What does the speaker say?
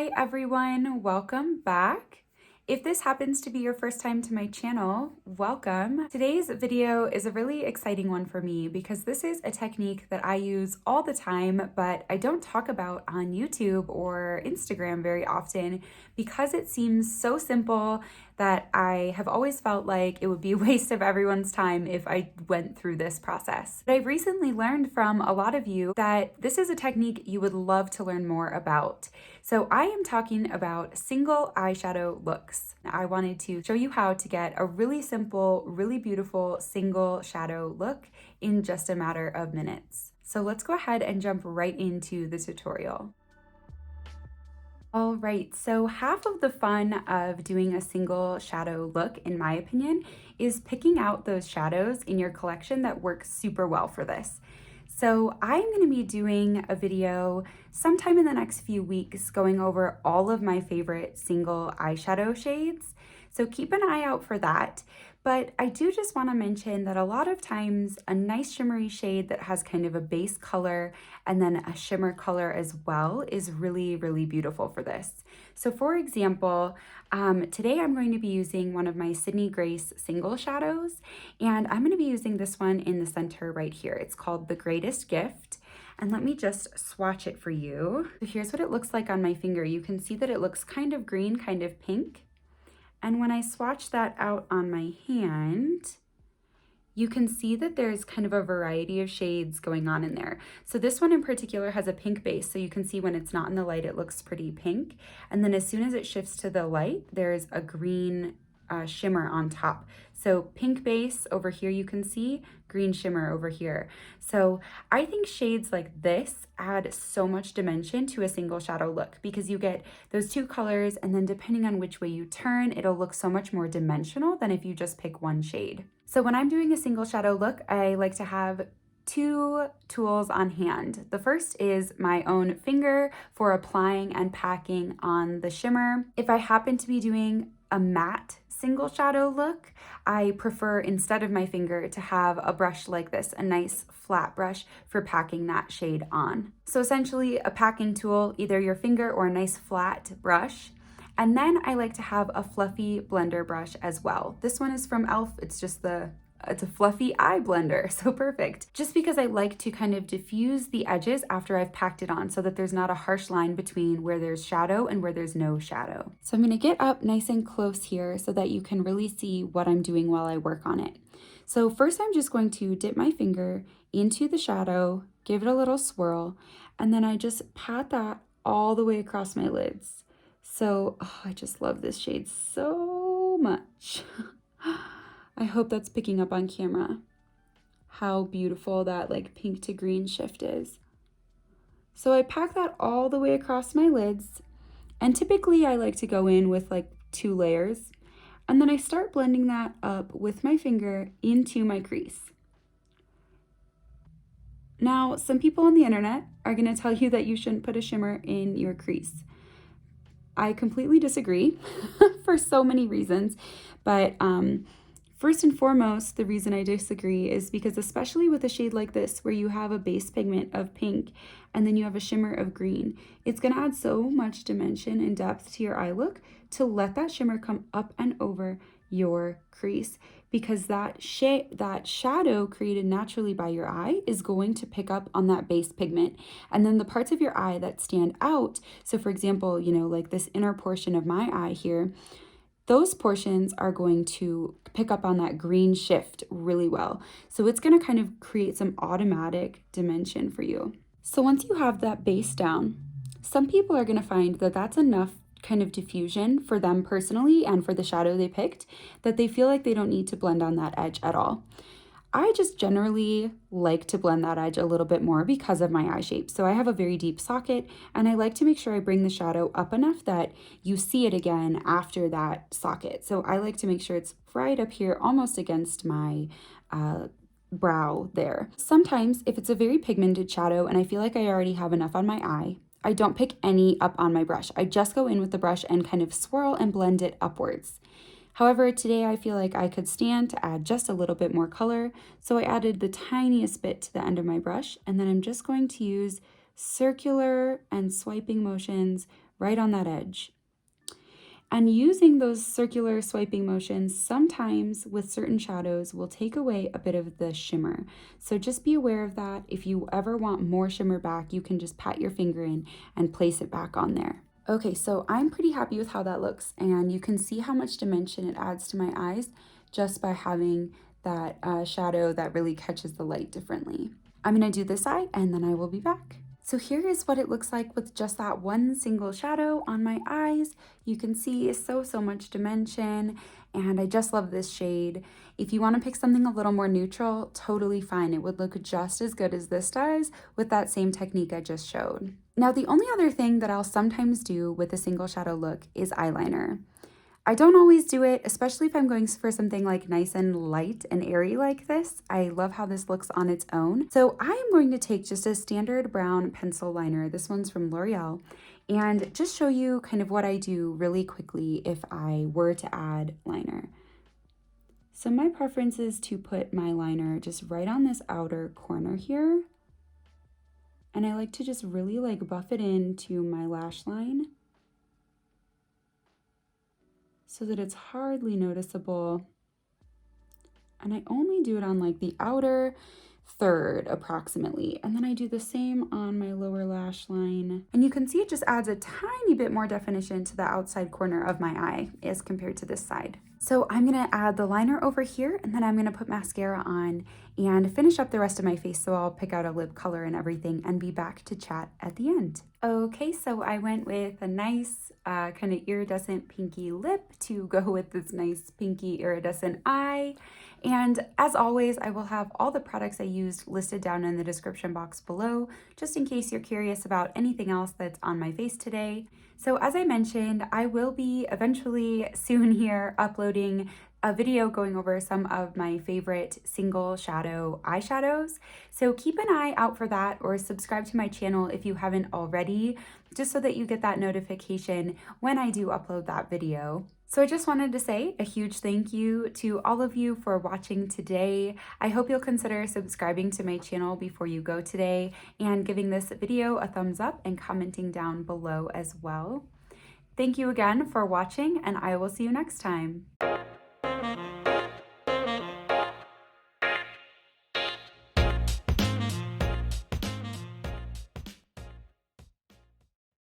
Hi everyone, welcome back. If this happens to be your first time to my channel, welcome. Today's video is a really exciting one for me because this is a technique that I use all the time, but I don't talk about on YouTube or Instagram very often because it seems so simple that I have always felt like it would be a waste of everyone's time if I went through this process. But I've recently learned from a lot of you that this is a technique you would love to learn more about. So I am talking about single eyeshadow looks. I wanted to show you how to get a really simple, really beautiful single shadow look in just a matter of minutes. So let's go ahead and jump right into the tutorial. All right, so half of the fun of doing a single shadow look, in my opinion, is picking out those shadows in your collection that work super well for this. So I'm going to be doing a video sometime in the next few weeks going over all of my favorite single eyeshadow shades. So keep an eye out for that. But I do just want to mention that a lot of times a nice shimmery shade that has kind of a base color and then a shimmer color as well is really, really beautiful for this. So for example, today I'm going to be using one of my Sydney Grace single shadows, and I'm going to be using this one in the center right here. It's called The Greatest Gift. And let me just swatch it for you. So here's what it looks like on my finger. You can see that it looks kind of green, kind of pink. And when I swatch that out on my hand, you can see that there's kind of a variety of shades going on in there. So this one in particular has a pink base, so you can see when it's not in the light, it looks pretty pink. And then as soon as it shifts to the light, there's a green shimmer on top. So pink base over here, you can see green shimmer over here. So I think shades like this add so much dimension to a single shadow look because you get those two colors, and then depending on which way you turn, it'll look so much more dimensional than if you just pick one shade. So when I'm doing a single shadow look, I like to have two tools on hand. The first is my own finger for applying and packing on the shimmer. If I happen to be doing a matte single shadow look, I prefer, instead of my finger, to have a brush like this, a nice flat brush for packing that shade on. So essentially a packing tool, either your finger or a nice flat brush. And then I like to have a fluffy blender brush as well. This one is from e.l.f. It's a fluffy eye blender, so perfect. Just because I like to kind of diffuse the edges after I've packed it on so that there's not a harsh line between where there's shadow and where there's no shadow. So I'm gonna get up nice and close here so that you can really see what I'm doing while I work on it. So first I'm just going to dip my finger into the shadow, give it a little swirl, and then I just pat that all the way across my lids. So I just love this shade so much. I hope that's picking up on camera how beautiful that like pink to green shift is. So I pack that all the way across my lids, and typically I like to go in with like 2 layers, and then I start blending that up with my finger into my crease. Now, some people on the internet are going to tell you that you shouldn't put a shimmer in your crease. I completely disagree for so many reasons, but first and foremost, the reason I disagree is because especially with a shade like this where you have a base pigment of pink and then you have a shimmer of green, it's going to add so much dimension and depth to your eye look to let that shimmer come up and over your crease, because that shadow created naturally by your eye is going to pick up on that base pigment. And then the parts of your eye that stand out, so for example, you know, like this inner portion of my eye here, those portions are going to pick up on that green shift really well. So it's going to kind of create some automatic dimension for you. So once you have that base down, some people are going to find that that's enough kind of diffusion for them personally and for the shadow they picked, that they feel like they don't need to blend on that edge at all. I just generally like to blend that edge a little bit more because of my eye shape. So I have a very deep socket, and I like to make sure I bring the shadow up enough that you see it again after that socket. So I like to make sure it's right up here, almost against my brow there. Sometimes if it's a very pigmented shadow and I feel like I already have enough on my eye, I don't pick any up on my brush. I just go in with the brush and kind of swirl and blend it upwards. However, today I feel like I could stand to add just a little bit more color, so I added the tiniest bit to the end of my brush, and then I'm just going to use circular and swiping motions right on that edge. And using those circular swiping motions sometimes with certain shadows will take away a bit of the shimmer. So just be aware of that. If you ever want more shimmer back, you can just pat your finger in and place it back on there. Okay, so I'm pretty happy with how that looks, and you can see how much dimension it adds to my eyes just by having that shadow that really catches the light differently. I'm gonna do this side and then I will be back. So here is what it looks like with just that one single shadow on my eyes. You can see so much dimension, and I just love this shade. If you want to pick something a little more neutral, totally fine. It would look just as good as this does with that same technique I just showed. Now, the only other thing that I'll sometimes do with a single shadow look is eyeliner. I don't always do it, especially if I'm going for something like nice and light and airy like this. I love how this looks on its own. So I am going to take just a standard brown pencil liner. This one's from L'Oreal, and just show you kind of what I do really quickly if I were to add liner. So my preference is to put my liner just right on this outer corner here. And I like to just really buff it into my lash line, so that it's hardly noticeable. And I only do it on the outer third approximately. And then I do the same on my lower lash line. And you can see it just adds a tiny bit more definition to the outside corner of my eye as compared to this side. So I'm gonna add the liner over here, and then I'm gonna put mascara on and finish up the rest of my face. So I'll pick out a lip color and everything and be back to chat at the end. Okay, so I went with a nice kind of iridescent pinky lip to go with this nice pinky iridescent eye. And as always, I will have all the products I used listed down in the description box below, just in case you're curious about anything else that's on my face today. So as I mentioned, I will be eventually soon here uploading a video going over some of my favorite single shadow eyeshadows. So keep an eye out for that, or subscribe to my channel if you haven't already, just so that you get that notification when I do upload that video. So I just wanted to say a huge thank you to all of you for watching today. I hope you'll consider subscribing to my channel before you go today, and giving this video a thumbs up and commenting down below as well. Thank you again for watching, and I will see you next time.